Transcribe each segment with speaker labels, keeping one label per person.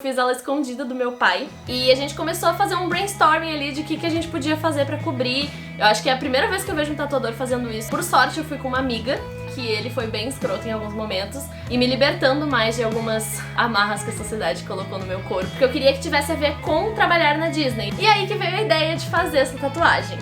Speaker 1: Fiz ela escondida do meu pai e a gente começou a fazer um brainstorming ali de o que a gente podia fazer pra cobrir. Eu acho que é a primeira vez que eu vejo um tatuador fazendo isso. Por sorte eu fui com uma amiga, que ele foi bem escroto em alguns momentos e me libertando mais de algumas amarras que a sociedade colocou no meu corpo, porque eu queria que tivesse a ver com trabalhar na Disney. E aí que veio a ideia de fazer essa tatuagem.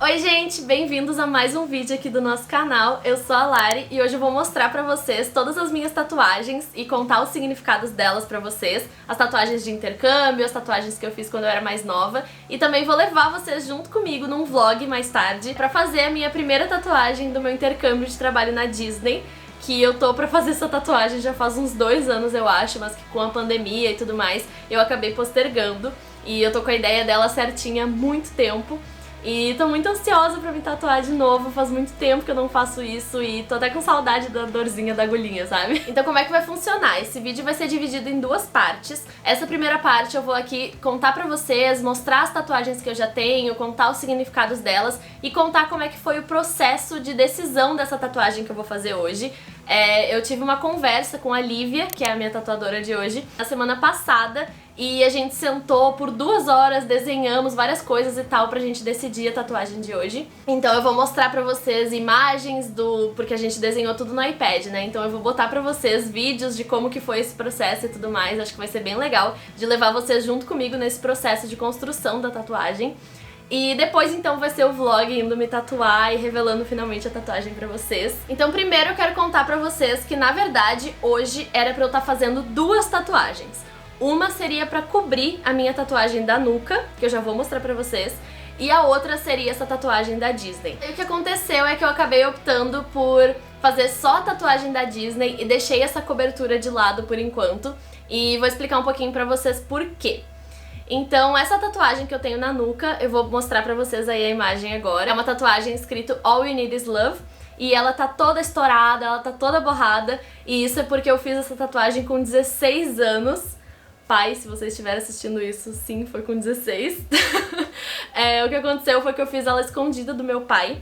Speaker 1: Oi gente, bem-vindos a mais um vídeo aqui do nosso canal. Eu sou a Lari e hoje eu vou mostrar pra vocês todas as minhas tatuagens e contar os significados delas pra vocês. As tatuagens de intercâmbio, as tatuagens que eu fiz quando eu era mais nova. E também vou levar vocês junto comigo num vlog mais tarde pra fazer a minha primeira tatuagem do meu intercâmbio de trabalho na Disney. Que eu tô pra fazer essa tatuagem já faz uns 2 anos, eu acho, mas que com a pandemia e tudo mais eu acabei postergando. E eu tô com a ideia dela certinha há muito tempo. E tô muito ansiosa pra me tatuar de novo, faz muito tempo que eu não faço isso e tô até com saudade da dorzinha da agulhinha, sabe? Então como é que vai funcionar? Esse vídeo vai ser dividido em 2 partes. Essa primeira parte eu vou aqui contar pra vocês, mostrar as tatuagens que eu já tenho, contar os significados delas e contar como é que foi o processo de decisão dessa tatuagem que eu vou fazer hoje. Eu tive uma conversa com a Lívia, que é a minha tatuadora de hoje, na semana passada, e a gente sentou por 2 horas, desenhamos várias coisas e tal pra gente decidir a tatuagem de hoje. Então eu vou mostrar pra vocês imagens porque a gente desenhou tudo no iPad, né? Então eu vou botar pra vocês vídeos de como que foi esse processo e tudo mais. Acho que vai ser bem legal de levar vocês junto comigo nesse processo de construção da tatuagem. E depois então vai ser o vlog indo me tatuar e revelando finalmente a tatuagem pra vocês. Então primeiro eu quero contar pra vocês que na verdade hoje era pra eu estar fazendo 2 tatuagens. Uma seria pra cobrir a minha tatuagem da nuca, que eu já vou mostrar pra vocês, e a outra seria essa tatuagem da Disney. E o que aconteceu é que eu acabei optando por fazer só a tatuagem da Disney e deixei essa cobertura de lado por enquanto. E vou explicar um pouquinho pra vocês por quê. Então essa tatuagem que eu tenho na nuca, eu vou mostrar pra vocês aí a imagem agora. É uma tatuagem escrito All You Need Is Love. E ela tá toda estourada, ela tá toda borrada. E isso é porque eu fiz essa tatuagem com 16 anos. Pai, se você estiver assistindo isso, sim, foi com 16. O que aconteceu foi que eu fiz ela escondida do meu pai.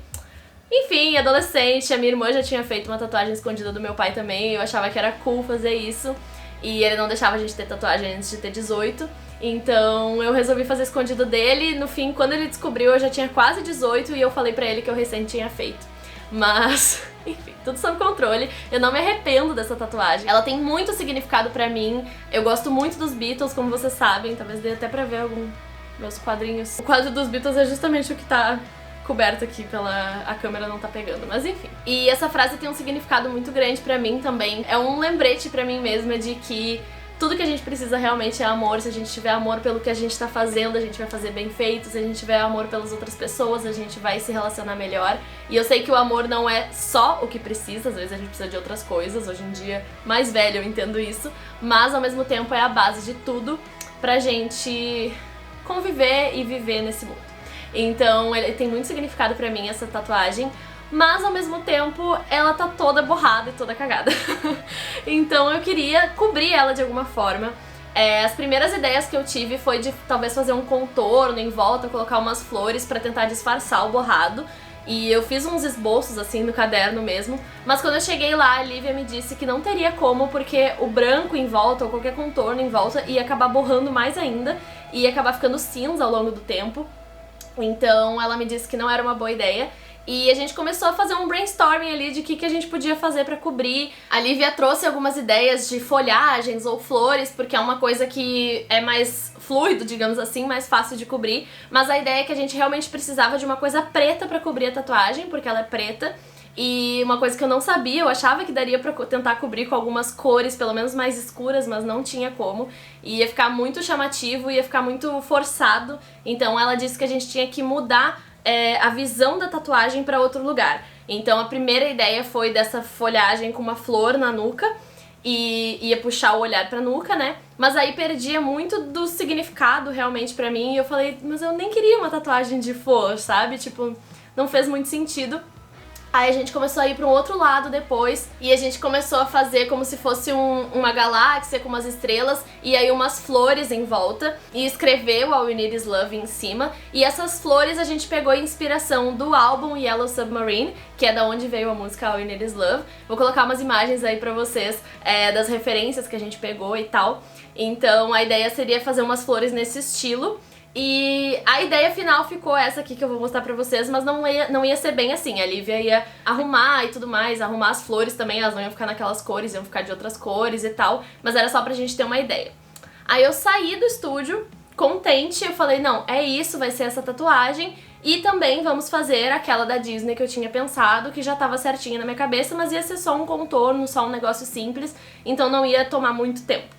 Speaker 1: Enfim, adolescente, a minha irmã já tinha feito uma tatuagem escondida do meu pai também. Eu achava que era cool fazer isso. E ele não deixava a gente ter tatuagem antes de ter 18. Então eu resolvi fazer escondido dele. No fim, quando ele descobriu, eu já tinha quase 18 e eu falei pra ele que eu recém tinha feito. Mas, enfim, tudo sob controle. Eu não me arrependo dessa tatuagem. Ela tem muito significado pra mim. Eu gosto muito dos Beatles, como vocês sabem. Talvez dê até pra ver meus quadrinhos. O quadro dos Beatles é justamente o que tá coberto aqui a câmera não tá pegando, mas enfim. E essa frase tem um significado muito grande pra mim também. É um lembrete pra mim mesma de que tudo que a gente precisa realmente é amor. Se a gente tiver amor pelo que a gente tá fazendo, a gente vai fazer bem feito. Se a gente tiver amor pelas outras pessoas, a gente vai se relacionar melhor. E eu sei que o amor não é só o que precisa, às vezes a gente precisa de outras coisas. Hoje em dia, mais velho, eu entendo isso. Mas ao mesmo tempo é a base de tudo pra gente conviver e viver nesse mundo. Então ele tem muito significado pra mim, essa tatuagem. Mas ao mesmo tempo ela tá toda borrada e toda cagada. Então eu queria cobrir ela de alguma forma. As primeiras ideias que eu tive foi de talvez fazer um contorno em volta, colocar umas flores pra tentar disfarçar o borrado. E eu fiz uns esboços assim no caderno mesmo. Mas quando eu cheguei lá, a Lívia me disse que não teria como, porque o branco em volta ou qualquer contorno em volta ia acabar borrando mais ainda. E ia acabar ficando cinza ao longo do tempo. Então ela me disse que não era uma boa ideia. E a gente começou a fazer um brainstorming ali de o que a gente podia fazer pra cobrir. A Lívia trouxe algumas ideias de folhagens ou flores, porque é uma coisa que é mais fluido, digamos assim, mais fácil de cobrir. Mas a ideia é que a gente realmente precisava de uma coisa preta pra cobrir a tatuagem, porque ela é preta. E uma coisa que eu não sabia, eu achava que daria pra tentar cobrir com algumas cores, pelo menos mais escuras, mas não tinha como. E ia ficar muito chamativo, ia ficar muito forçado. Então ela disse que a gente tinha que mudar a visão da tatuagem pra outro lugar. Então a primeira ideia foi dessa folhagem com uma flor na nuca e ia puxar o olhar pra nuca, né? Mas aí perdia muito do significado realmente pra mim e eu falei, mas eu nem queria uma tatuagem de flor, sabe? Tipo, não fez muito sentido. Aí a gente começou a ir para um outro lado depois e a gente começou a fazer como se fosse uma galáxia com umas estrelas e aí umas flores em volta e escreveu All We Need Is Love em cima. E essas flores a gente pegou inspiração do álbum Yellow Submarine, que é da onde veio a música All We Need Is Love. Vou colocar umas imagens aí pra vocês das referências que a gente pegou e tal. Então a ideia seria fazer umas flores nesse estilo. E a ideia final ficou essa aqui que eu vou mostrar pra vocês, mas não ia ser bem assim. A Lívia ia arrumar e tudo mais, arrumar as flores também, elas não iam ficar naquelas cores, iam ficar de outras cores e tal, mas era só pra gente ter uma ideia. Aí eu saí do estúdio, contente, eu falei, não, é isso, vai ser essa tatuagem, e também vamos fazer aquela da Disney que eu tinha pensado, que já tava certinha na minha cabeça, mas ia ser só um contorno, só um negócio simples, então não ia tomar muito tempo.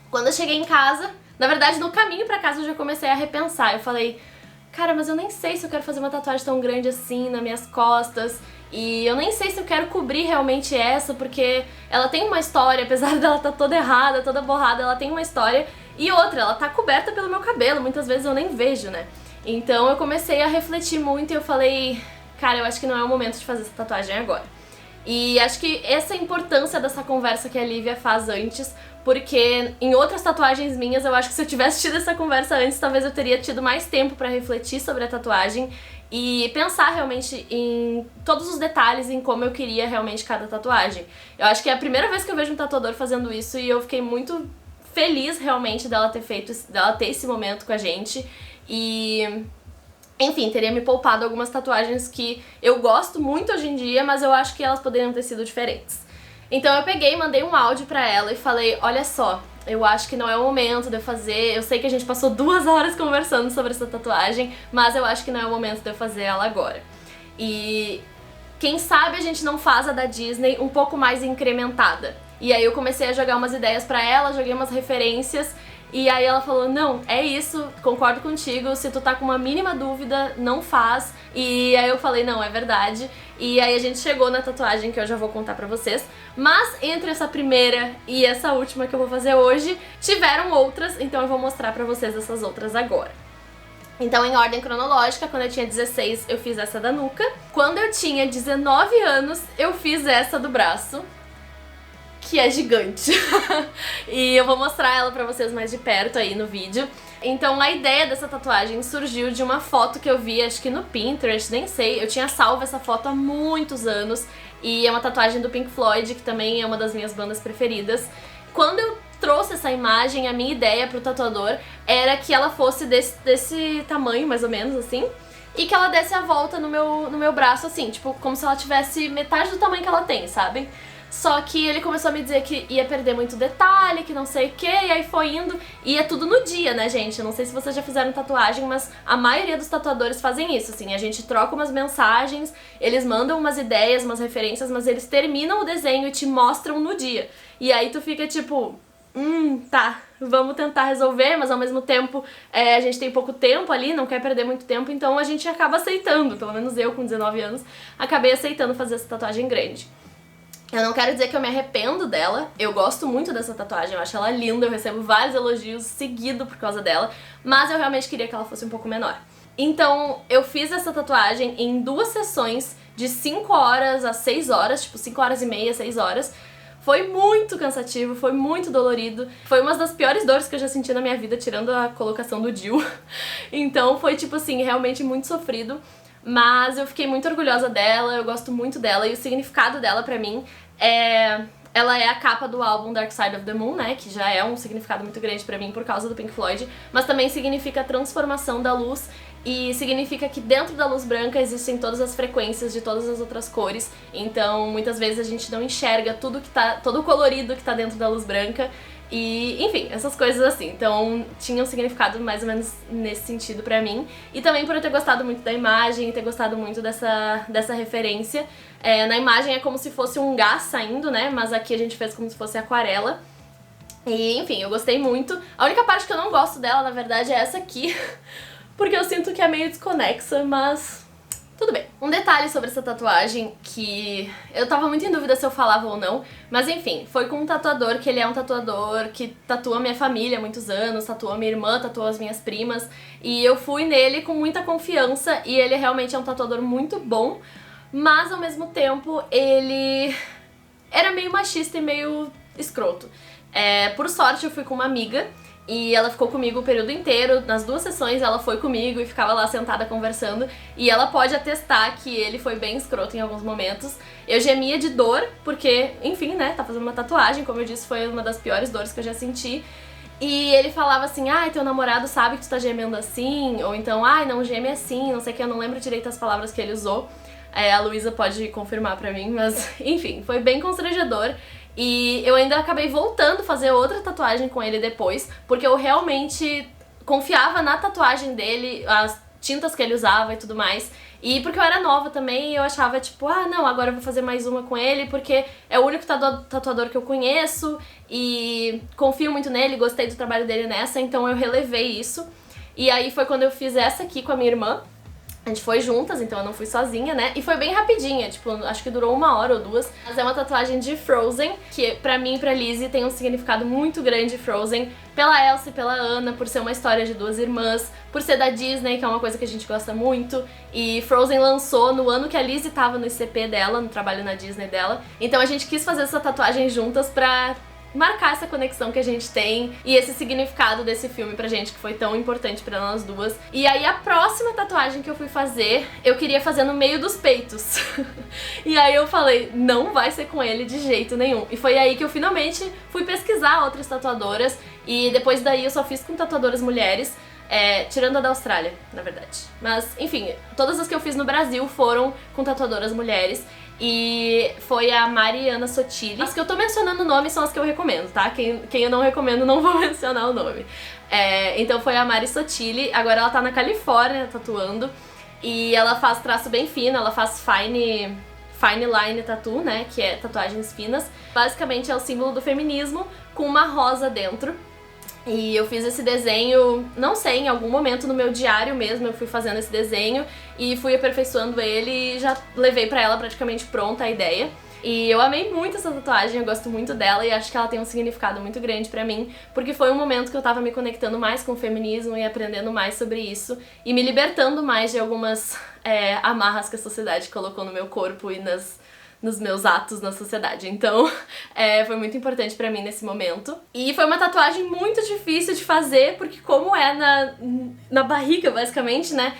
Speaker 1: Quando eu cheguei em casa, na verdade, no caminho pra casa eu já comecei a repensar. Eu falei, cara, mas eu nem sei se eu quero fazer uma tatuagem tão grande assim nas minhas costas. E eu nem sei se eu quero cobrir realmente essa, porque ela tem uma história, apesar dela estar toda errada, toda borrada, ela tem uma história. E outra, ela tá coberta pelo meu cabelo, muitas vezes eu nem vejo, né? Então eu comecei a refletir muito e eu falei, cara, eu acho que não é o momento de fazer essa tatuagem agora. E acho que essa é a importância dessa conversa que a Lívia faz antes, porque em outras tatuagens minhas eu acho que se eu tivesse tido essa conversa antes, talvez eu teria tido mais tempo pra refletir sobre a tatuagem e pensar realmente em todos os detalhes, em como eu queria realmente cada tatuagem. Eu acho que é a primeira vez que eu vejo um tatuador fazendo isso e eu fiquei muito feliz realmente dela ter esse momento com a gente e... Enfim, teria me poupado algumas tatuagens que eu gosto muito hoje em dia, mas eu acho que elas poderiam ter sido diferentes. Então eu peguei, mandei um áudio pra ela e falei, olha só, eu acho que não é o momento de eu fazer, eu sei que a gente passou 2 horas conversando sobre essa tatuagem, mas eu acho que não é o momento de eu fazer ela agora. E quem sabe a gente não faz a da Disney um pouco mais incrementada. E aí eu comecei a jogar umas ideias pra ela, joguei umas referências. E aí ela falou, não, é isso, concordo contigo, se tu tá com uma mínima dúvida, não faz. E aí eu falei, não, é verdade. E aí a gente chegou na tatuagem que eu já vou contar pra vocês. Mas entre essa primeira e essa última que eu vou fazer hoje, tiveram outras, então eu vou mostrar pra vocês essas outras agora. Então, em ordem cronológica, quando eu tinha 16, eu fiz essa da nuca. Quando eu tinha 19 anos, eu fiz essa do braço, que é gigante. E eu vou mostrar ela pra vocês mais de perto aí no vídeo. Então a ideia dessa tatuagem surgiu de uma foto que eu vi, acho que no Pinterest, nem sei. Eu tinha salvo essa foto há muitos anos e é uma tatuagem do Pink Floyd, que também é uma das minhas bandas preferidas. Quando eu trouxe essa imagem, a minha ideia pro tatuador era que ela fosse desse tamanho, mais ou menos assim, e que ela desse a volta no meu braço, assim, tipo, como se ela tivesse metade do tamanho que ela tem, sabe? Só que ele começou a me dizer que ia perder muito detalhe, que não sei o que, e aí foi indo. E é tudo no dia, né, gente? Eu não sei se vocês já fizeram tatuagem, mas a maioria dos tatuadores fazem isso, assim. A gente troca umas mensagens, eles mandam umas ideias, umas referências, mas eles terminam o desenho e te mostram no dia. E aí tu fica tipo, tá, vamos tentar resolver, mas ao mesmo tempo a gente tem pouco tempo ali, não quer perder muito tempo, então a gente acaba aceitando. Pelo menos eu, com 19 anos, acabei aceitando fazer essa tatuagem grande. Eu não quero dizer que eu me arrependo dela, eu gosto muito dessa tatuagem, eu acho ela linda, eu recebo vários elogios seguido por causa dela, mas eu realmente queria que ela fosse um pouco menor. Então eu fiz essa tatuagem em 2 sessões de 5 horas a 6 horas, tipo 5 horas e meia, 6 horas. Foi muito cansativo, foi muito dolorido, foi uma das piores dores que eu já senti na minha vida, tirando a colocação do DIU. Então foi tipo assim, realmente muito sofrido. Mas eu fiquei muito orgulhosa dela, eu gosto muito dela, e o significado dela pra mim ela é a capa do álbum Dark Side of the Moon, né, que já é um significado muito grande pra mim por causa do Pink Floyd, mas também significa a transformação da luz e significa que dentro da luz branca existem todas as frequências de todas as outras cores, então muitas vezes a gente não enxerga tudo que tá, todo o colorido que tá dentro da luz branca. E, enfim, essas coisas assim. Então, tinha um significado mais ou menos nesse sentido pra mim. E também por eu ter gostado muito da imagem, ter gostado muito dessa referência. Na imagem é como se fosse um gás saindo, né? Mas aqui a gente fez como se fosse aquarela. E, enfim, eu gostei muito. A única parte que eu não gosto dela, na verdade, é essa aqui. Porque eu sinto que é meio desconexa, mas... tudo bem. Um detalhe sobre essa tatuagem que eu tava muito em dúvida se eu falava ou não, mas enfim, foi com um tatuador que ele é um tatuador que tatua minha família há muitos anos, tatuou minha irmã, tatuou as minhas primas, e eu fui nele com muita confiança e ele realmente é um tatuador muito bom, mas ao mesmo tempo ele era meio machista e meio escroto. Por sorte eu fui com uma amiga e ela ficou comigo o período inteiro, nas 2 sessões ela foi comigo e ficava lá sentada conversando, e ela pode atestar que ele foi bem escroto em alguns momentos. Eu gemia de dor, porque, enfim, né, tá fazendo uma tatuagem, como eu disse, foi uma das piores dores que eu já senti. E ele falava assim, ai, teu namorado sabe que tu tá gemendo assim, ou então, ai, não geme assim, não sei o que, eu não lembro direito as palavras que ele usou. A Luísa pode confirmar pra mim, mas enfim, foi bem constrangedor. E eu ainda acabei voltando a fazer outra tatuagem com ele depois, porque eu realmente confiava na tatuagem dele, as tintas que ele usava e tudo mais. E porque eu era nova também, eu achava tipo, ah não, agora eu vou fazer mais uma com ele, porque é o único tatuador que eu conheço e confio muito nele, gostei do trabalho dele nessa, então eu relevei isso. E aí foi quando eu fiz essa aqui com a minha irmã. A gente foi juntas, então eu não fui sozinha, né? E foi bem rapidinha, tipo, acho que durou 1 hora ou 2. Mas é uma tatuagem de Frozen, que pra mim e pra Lizzie tem um significado muito grande, Frozen. Pela Elsa e pela Anna, por ser uma história de 2 irmãs, por ser da Disney, que é uma coisa que a gente gosta muito. E Frozen lançou no ano que a Lizzie tava no ICP dela, no trabalho na Disney dela. Então a gente quis fazer essa tatuagem juntas pra marcar essa conexão que a gente tem e esse significado desse filme pra gente que foi tão importante pra nós duas. E aí a próxima tatuagem que eu fui fazer, eu queria fazer no meio dos peitos. E aí eu falei, não vai ser com ele de jeito nenhum. E foi aí que eu finalmente fui pesquisar outras tatuadoras e depois daí eu só fiz com tatuadoras mulheres. Tirando a da Austrália, na verdade. Mas, enfim, todas as que eu fiz no Brasil foram com tatuadoras mulheres. E foi a Mariana Sotile. As que eu tô mencionando o nome são as que eu recomendo, tá? Quem eu não recomendo, não vou mencionar o nome. Então foi a Mari Sotile. Agora ela tá na Califórnia tatuando. E ela faz traço bem fino, ela faz fine line tattoo, né? Que é tatuagens finas. Basicamente é o símbolo do feminismo com uma rosa dentro. E eu fiz esse desenho, não sei, em algum momento no meu diário mesmo eu fui fazendo esse desenho e fui aperfeiçoando ele e já levei pra ela praticamente pronta a ideia. E eu amei muito essa tatuagem, eu gosto muito dela e acho que ela tem um significado muito grande pra mim, porque foi um momento que eu tava me conectando mais com o feminismo e aprendendo mais sobre isso e me libertando mais de algumas amarras que a sociedade colocou no meu corpo e nos meus atos na sociedade. Então, foi muito importante pra mim nesse momento. E foi uma tatuagem muito difícil de fazer, porque como é na barriga, basicamente, né,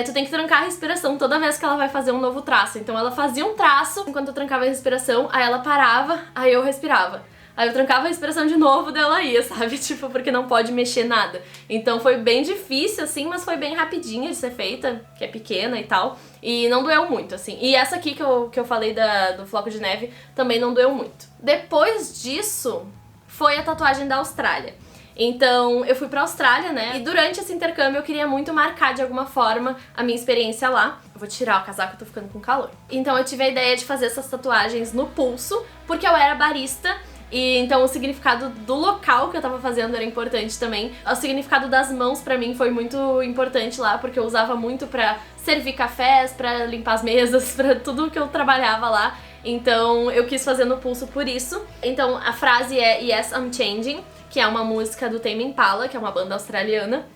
Speaker 1: tu tem que trancar a respiração toda vez que ela vai fazer um novo traço. Então ela fazia um traço enquanto eu trancava a respiração, aí ela parava, aí eu respirava. Aí eu trancava a respiração de novo, daí ela ia, sabe? Tipo, porque não pode mexer nada. Então foi bem difícil, assim, mas foi bem rapidinha de ser feita, que é pequena e tal. E não doeu muito, assim. E essa aqui que eu falei do floco de neve também não doeu muito. Depois disso, foi a tatuagem da Austrália. Então eu fui pra Austrália, né? E durante esse intercâmbio eu queria muito marcar de alguma forma a minha experiência lá. Eu vou tirar o casaco, eu tô ficando com calor. Então eu tive a ideia de fazer essas tatuagens no pulso, porque eu era barista. E então o significado do local que eu tava fazendo era importante também. O significado das mãos pra mim foi muito importante lá, porque eu usava muito pra servir cafés, pra limpar as mesas, pra tudo que eu trabalhava lá. Então eu quis fazer no pulso por isso. Então a frase é Yes, I'm Changing, que é uma música do Tame Impala, que é uma banda australiana.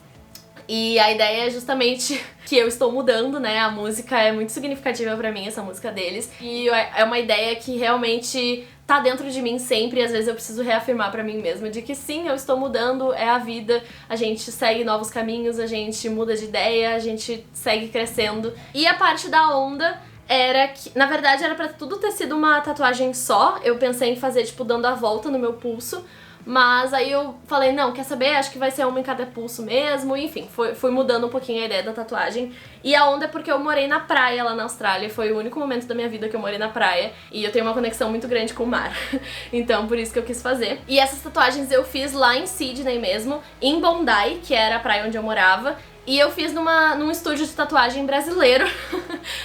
Speaker 1: E a ideia é justamente que eu estou mudando, né? A música é muito significativa pra mim, essa música deles. E é uma ideia que realmente tá dentro de mim sempre, e às vezes eu preciso reafirmar pra mim mesma de que sim, eu estou mudando, é a vida, a gente segue novos caminhos, a gente muda de ideia, a gente segue crescendo. E a parte da onda era que, na verdade, era pra tudo ter sido uma tatuagem só. Eu pensei em fazer, tipo, dando a volta no meu pulso. Mas aí eu falei, não, quer saber? Acho que vai ser uma em cada pulso mesmo. Enfim, fui mudando um pouquinho a ideia da tatuagem. E a onda é porque eu morei na praia lá na Austrália. Foi o único momento da minha vida que eu morei na praia. E eu tenho uma conexão muito grande com o mar. Então, por isso que eu quis fazer. E essas tatuagens eu fiz lá em Sydney mesmo, em Bondi, que era a praia onde eu morava. E eu fiz num estúdio de tatuagem brasileiro,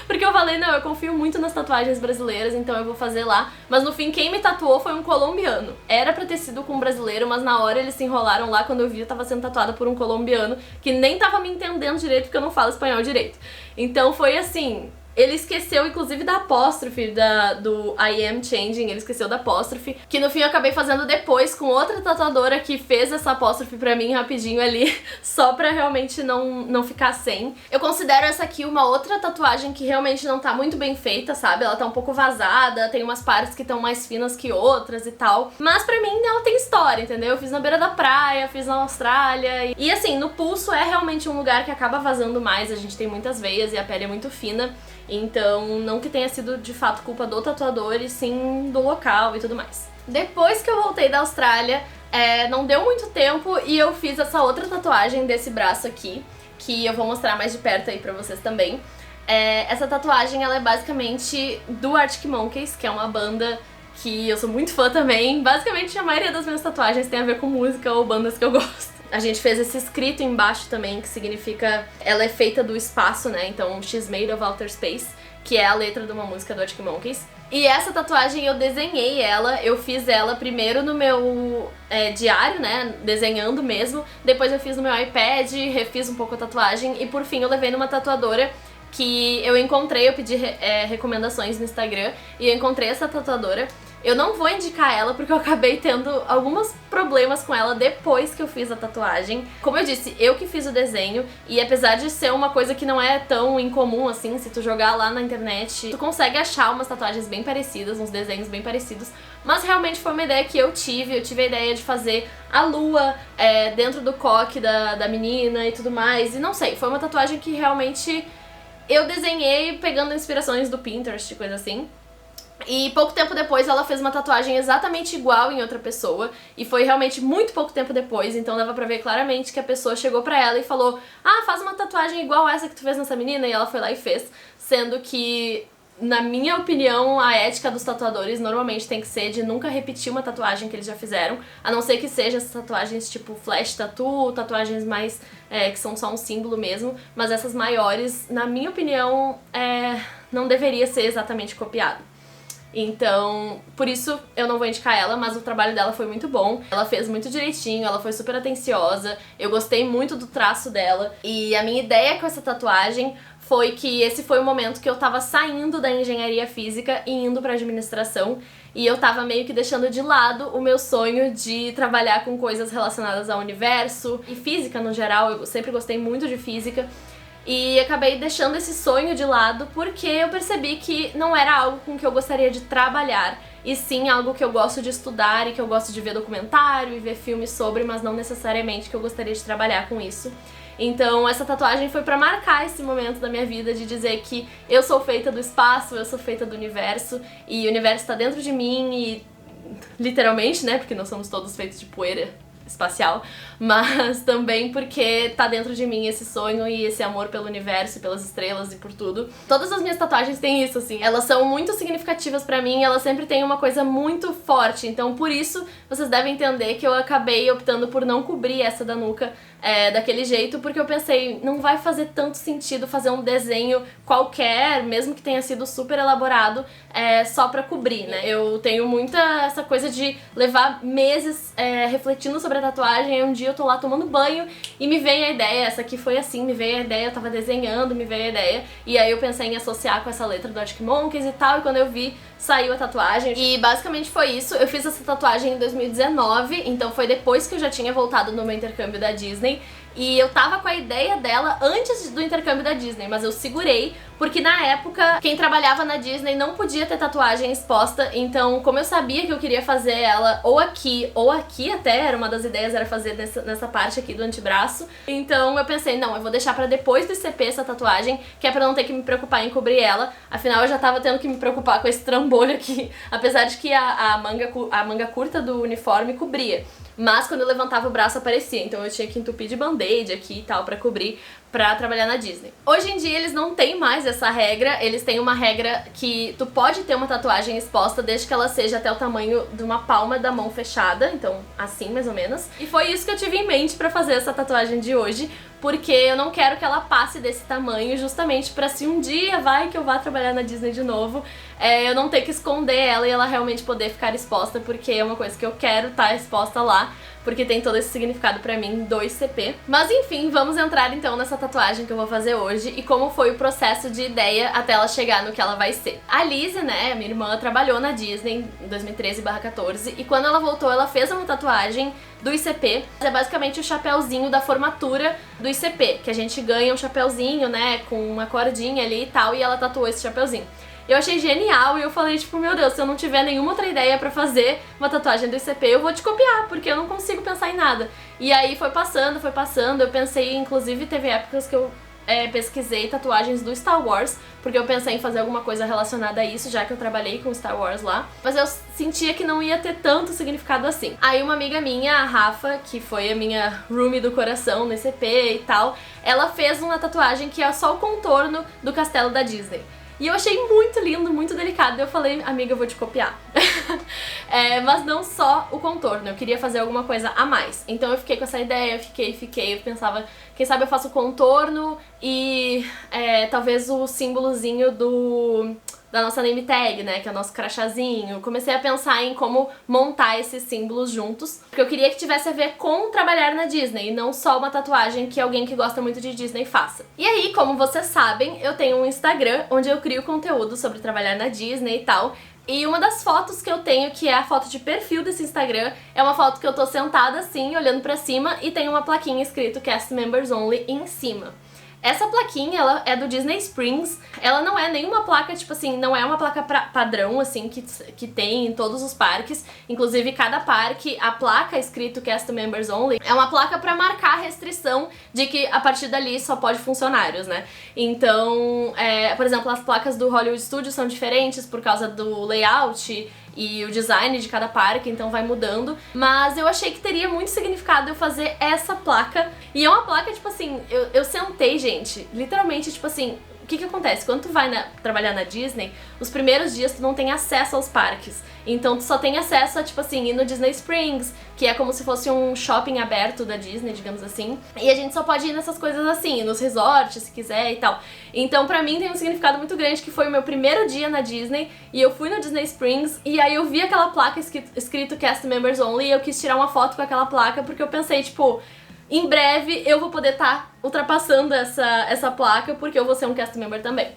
Speaker 1: porque eu falei, não, eu confio muito nas tatuagens brasileiras, então eu vou fazer lá. Mas no fim, quem me tatuou foi um colombiano. Era pra ter sido com um brasileiro, mas na hora eles se enrolaram lá. Quando eu vi, eu tava sendo tatuada por um colombiano, que nem tava me entendendo direito, porque eu não falo espanhol direito. Então foi assim, Ele esqueceu, inclusive, da apóstrofe do I am changing, ele esqueceu da apóstrofe, que no fim eu acabei fazendo depois com outra tatuadora que fez essa apóstrofe pra mim rapidinho ali, só pra realmente não ficar sem. Eu considero essa aqui uma outra tatuagem que realmente não tá muito bem feita, sabe? Ela tá um pouco vazada, tem umas partes que estão mais finas que outras e tal, mas pra mim ela tem história, entendeu? Eu fiz na beira da praia, fiz na Austrália, e assim, no pulso é realmente um lugar que acaba vazando mais, a gente tem muitas veias e a pele é muito fina, então não que tenha sido de fato culpa do tatuador e sim do local e tudo mais. Depois que eu voltei da Austrália, não deu muito tempo e eu fiz essa outra tatuagem desse braço aqui, que eu vou mostrar mais de perto aí pra vocês também. Essa tatuagem ela é basicamente do Arctic Monkeys, que é uma banda que eu sou muito fã também. Basicamente a maioria das minhas tatuagens tem a ver com música ou bandas que eu gosto. A gente fez esse escrito embaixo também, que significa ela é feita do espaço, né? Então, She's Made of Outer Space, que é a letra de uma música do Arctic Monkeys. E essa tatuagem eu desenhei ela, eu fiz ela primeiro no meu diário, né, desenhando mesmo. Depois eu fiz no meu iPad, refiz um pouco a tatuagem e por fim eu levei numa tatuadora que eu encontrei, eu pedi recomendações no Instagram e eu encontrei essa tatuadora. Eu não vou indicar ela porque eu acabei tendo alguns problemas com ela depois que eu fiz a tatuagem. Como eu disse, eu que fiz o desenho e apesar de ser uma coisa que não é tão incomum assim, se tu jogar lá na internet, tu consegue achar umas tatuagens bem parecidas, uns desenhos bem parecidos, mas realmente foi uma ideia que eu tive a ideia de fazer a lua dentro do coque da menina e tudo mais, e não sei, foi uma tatuagem que realmente eu desenhei pegando inspirações do Pinterest e coisa assim. E pouco tempo depois ela fez uma tatuagem exatamente igual em outra pessoa, e foi realmente muito pouco tempo depois, então dava pra ver claramente que a pessoa chegou pra ela e falou: ah, faz uma tatuagem igual essa que tu fez nessa menina, e ela foi lá e fez, sendo que, na minha opinião, a ética dos tatuadores normalmente tem que ser de nunca repetir uma tatuagem que eles já fizeram, a não ser que sejam essas tatuagens tipo flash tattoo, tatuagens mais que são só um símbolo mesmo, mas essas maiores, na minha opinião, não deveria ser exatamente copiado. Então, por isso eu não vou indicar ela, mas o trabalho dela foi muito bom. Ela fez muito direitinho, ela foi super atenciosa, eu gostei muito do traço dela. E a minha ideia com essa tatuagem foi que esse foi o momento que eu tava saindo da engenharia física e indo pra administração. E eu tava meio que deixando de lado o meu sonho de trabalhar com coisas relacionadas ao universo e física no geral, eu sempre gostei muito de física. E acabei deixando esse sonho de lado porque eu percebi que não era algo com que eu gostaria de trabalhar, e sim algo que eu gosto de estudar e que eu gosto de ver documentário e ver filmes sobre, mas não necessariamente que eu gostaria de trabalhar com isso. Então essa tatuagem foi pra marcar esse momento da minha vida de dizer que eu sou feita do espaço, eu sou feita do universo, e o universo tá dentro de mim e literalmente, né, porque nós somos todos feitos de poeira espacial, mas também porque tá dentro de mim esse sonho e esse amor pelo universo, pelas estrelas e por tudo. Todas as minhas tatuagens têm isso, assim, elas são muito significativas pra mim, elas sempre têm uma coisa muito forte, então por isso vocês devem entender que eu acabei optando por não cobrir essa da nuca daquele jeito, porque eu pensei, não vai fazer tanto sentido fazer um desenho qualquer, mesmo que tenha sido super elaborado, só pra cobrir, né? Eu tenho muita essa coisa de levar meses refletindo sobre a tatuagem, e um dia eu tô lá tomando banho e me veio a ideia, essa aqui foi assim, me veio a ideia, eu tava desenhando, me veio a ideia, e aí eu pensei em associar com essa letra do Arctic Monkeys e tal, e quando eu vi, saiu a tatuagem. E basicamente foi isso, eu fiz essa tatuagem em 2019, então foi depois que eu já tinha voltado no meu intercâmbio da Disney, e eu tava com a ideia dela antes do intercâmbio da Disney, mas eu segurei, porque na época quem trabalhava na Disney não podia ter tatuagem exposta, então como eu sabia que eu queria fazer ela ou aqui até, era uma das ideias, era fazer nessa parte aqui do antebraço, então eu pensei, não, eu vou deixar pra depois do ICP essa tatuagem, que é pra não ter que me preocupar em cobrir ela, afinal eu já tava tendo que me preocupar com esse trambolho aqui, apesar de que a manga curta do uniforme cobria. Mas quando eu levantava o braço aparecia, então eu tinha que entupir de band-aid aqui e tal pra cobrir, pra trabalhar na Disney. Hoje em dia eles não têm mais essa regra, eles têm uma regra que tu pode ter uma tatuagem exposta desde que ela seja até o tamanho de uma palma da mão fechada, então assim mais ou menos. E foi isso que eu tive em mente pra fazer essa tatuagem de hoje, porque eu não quero que ela passe desse tamanho, justamente pra se um dia vai que eu vá trabalhar na Disney de novo, eu não ter que esconder ela e ela realmente poder ficar exposta, porque é uma coisa que eu quero estar exposta lá, porque tem todo esse significado pra mim do ICP. Mas enfim, vamos entrar então nessa tatuagem que eu vou fazer hoje e como foi o processo de ideia até ela chegar no que ela vai ser. A Lizzie, né, minha irmã, trabalhou na Disney em 2013/14 e quando ela voltou ela fez uma tatuagem do ICP. É basicamente o chapéuzinho da formatura do ICP, que a gente ganha um chapéuzinho, né, com uma cordinha ali e tal, e ela tatuou esse chapéuzinho. Eu achei genial e eu falei, tipo, meu Deus, se eu não tiver nenhuma outra ideia pra fazer uma tatuagem do ICP, eu vou te copiar, porque eu não consigo pensar em nada. E aí foi passando, eu pensei, inclusive teve épocas que eu pesquisei tatuagens do Star Wars, porque eu pensei em fazer alguma coisa relacionada a isso, já que eu trabalhei com Star Wars lá, mas eu sentia que não ia ter tanto significado assim. Aí uma amiga minha, a Rafa, que foi a minha roomie do coração no ICP e tal, ela fez uma tatuagem que é só o contorno do castelo da Disney. E eu achei muito lindo, muito delicado, eu falei, amiga, eu vou te copiar. Mas não só o contorno, eu queria fazer alguma coisa a mais. Então eu fiquei com essa ideia, eu pensava, quem sabe eu faço o contorno e talvez o símbolozinho da nossa name tag, né, que é o nosso crachazinho. Comecei a pensar em como montar esses símbolos juntos, porque eu queria que tivesse a ver com trabalhar na Disney, e não só uma tatuagem que alguém que gosta muito de Disney faça. E aí, como vocês sabem, eu tenho um Instagram onde eu crio conteúdo sobre trabalhar na Disney e tal, e uma das fotos que eu tenho, que é a foto de perfil desse Instagram, é uma foto que eu tô sentada assim, olhando pra cima, e tem uma plaquinha escrito Cast Members Only em cima. Essa plaquinha, ela é do Disney Springs, ela não é nenhuma placa, tipo assim, não é uma placa padrão, assim, que tem em todos os parques. Inclusive, cada parque, a placa escrito Cast Members Only é uma placa pra marcar a restrição de que a partir dali só pode funcionários, né? Então, por exemplo, as placas do Hollywood Studios são diferentes por causa do layout e o design de cada parque, então vai mudando. Mas eu achei que teria muito significado eu fazer essa placa. E é uma placa, tipo assim, eu sentei, gente, literalmente, tipo assim, o que acontece? Quando tu vai trabalhar na Disney, os primeiros dias tu não tem acesso aos parques. Então tu só tem acesso a, tipo assim, ir no Disney Springs, que é como se fosse um shopping aberto da Disney, digamos assim. E a gente só pode ir nessas coisas assim, nos resorts, se quiser e tal. Então pra mim tem um significado muito grande, que foi o meu primeiro dia na Disney, e eu fui no Disney Springs, e aí eu vi aquela placa escrito Cast Members Only, e eu quis tirar uma foto com aquela placa, porque eu pensei, tipo, em breve eu vou poder estar ultrapassando essa placa, porque eu vou ser um cast member também.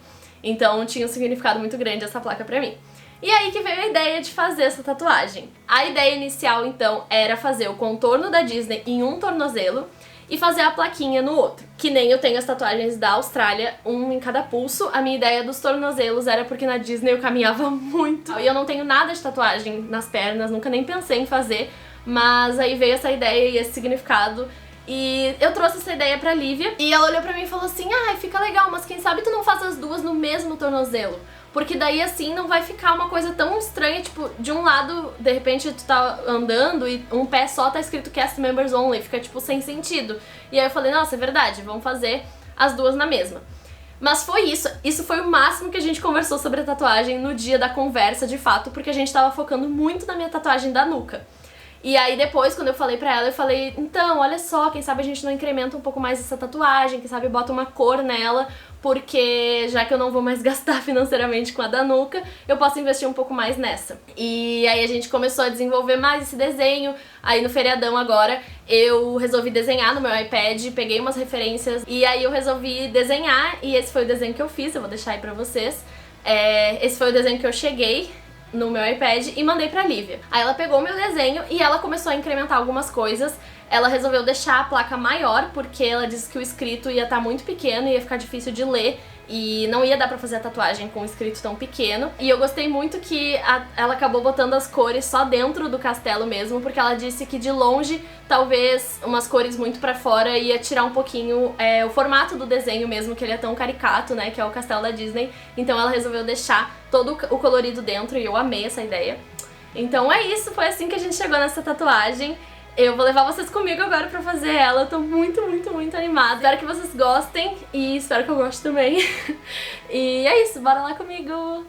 Speaker 1: Então tinha um significado muito grande essa placa pra mim. E aí que veio a ideia de fazer essa tatuagem. A ideia inicial, então, era fazer o contorno da Disney em um tornozelo e fazer a plaquinha no outro. Que nem eu tenho as tatuagens da Austrália, um em cada pulso. A minha ideia dos tornozelos era porque na Disney eu caminhava muito. E eu não tenho nada de tatuagem nas pernas, nunca nem pensei em fazer. Mas aí veio essa ideia e esse significado. E eu trouxe essa ideia pra Lívia e ela olhou pra mim e falou assim, fica legal, mas quem sabe tu não faz as duas no mesmo tornozelo? Porque daí assim não vai ficar uma coisa tão estranha, tipo, de um lado, de repente tu tá andando e um pé só tá escrito Cast Members Only, fica tipo sem sentido. E aí eu falei, nossa, é verdade, vamos fazer as duas na mesma. Mas foi isso foi o máximo que a gente conversou sobre a tatuagem no dia da conversa, de fato, porque a gente tava focando muito na minha tatuagem da nuca. E aí depois, quando eu falei pra ela, eu falei, então, olha só, quem sabe a gente não incrementa um pouco mais essa tatuagem, quem sabe bota uma cor nela, porque já que eu não vou mais gastar financeiramente com a da nuca, eu posso investir um pouco mais nessa. E aí a gente começou a desenvolver mais esse desenho, aí no feriadão agora eu resolvi desenhar no meu iPad, peguei umas referências, e aí eu resolvi desenhar, e esse foi o desenho que eu fiz, eu vou deixar aí pra vocês. Esse foi o desenho que eu cheguei no meu iPad e mandei pra Lívia. Aí ela pegou o meu desenho e ela começou a incrementar algumas coisas. Ela resolveu deixar a placa maior porque ela disse que o escrito ia estar muito pequeno e ia ficar difícil de ler e não ia dar pra fazer a tatuagem com um escrito tão pequeno. E eu gostei muito que ela acabou botando as cores só dentro do castelo mesmo, porque ela disse que de longe, talvez umas cores muito pra fora ia tirar um pouquinho o formato do desenho mesmo, que ele é tão caricato, né, que é o castelo da Disney. Então ela resolveu deixar todo o colorido dentro e eu amei essa ideia. Então é isso, foi assim que a gente chegou nessa tatuagem. Eu vou levar vocês comigo agora pra fazer ela, eu tô muito, muito, muito animada. Espero que vocês gostem e espero que eu goste também. E é isso, bora lá comigo!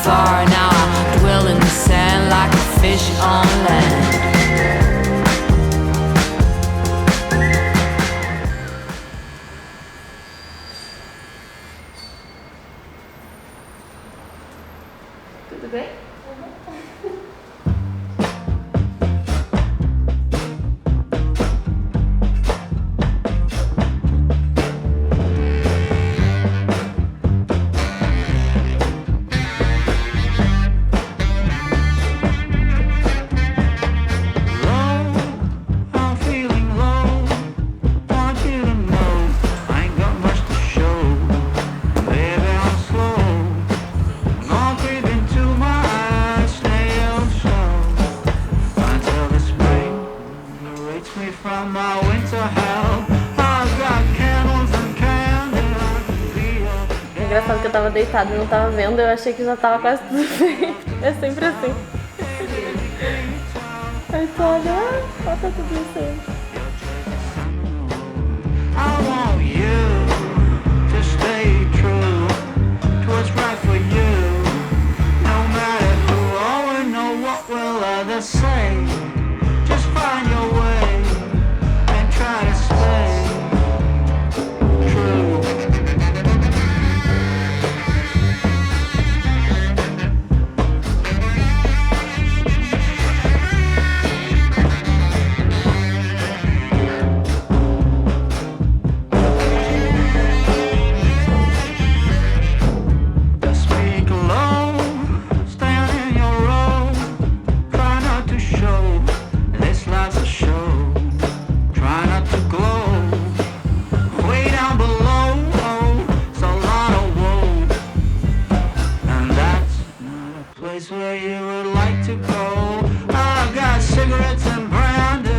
Speaker 2: far. Now I dwell in the sand like a fish on land.
Speaker 1: Tudo bem? Engraçado que eu tava deitada e não tava vendo, eu achei que já tava quase tudo feito. É sempre assim. Aí tu olha, ó, tá tudo isso.
Speaker 3: Where you would like to go. I've got cigarettes and brandy,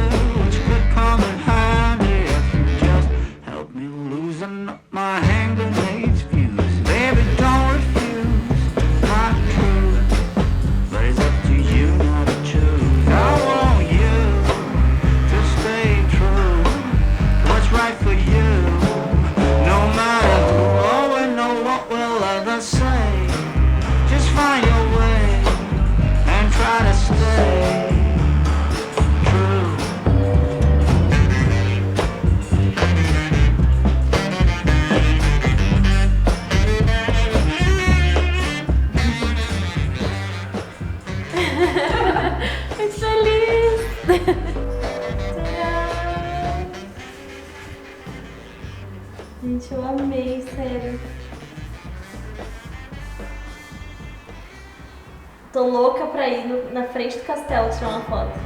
Speaker 3: which could come in handy if you just help me loosen up my hand grenades fuse. Baby, don't refuse my truth, but it's up to you now to choose. I want you to stay true to what's right for you, no matter who or know what will others say. Just find your way. Try to stay true.
Speaker 1: Muito feliz! Gente, eu amei, sério. Tô louca pra ir na frente do castelo tirar uma foto.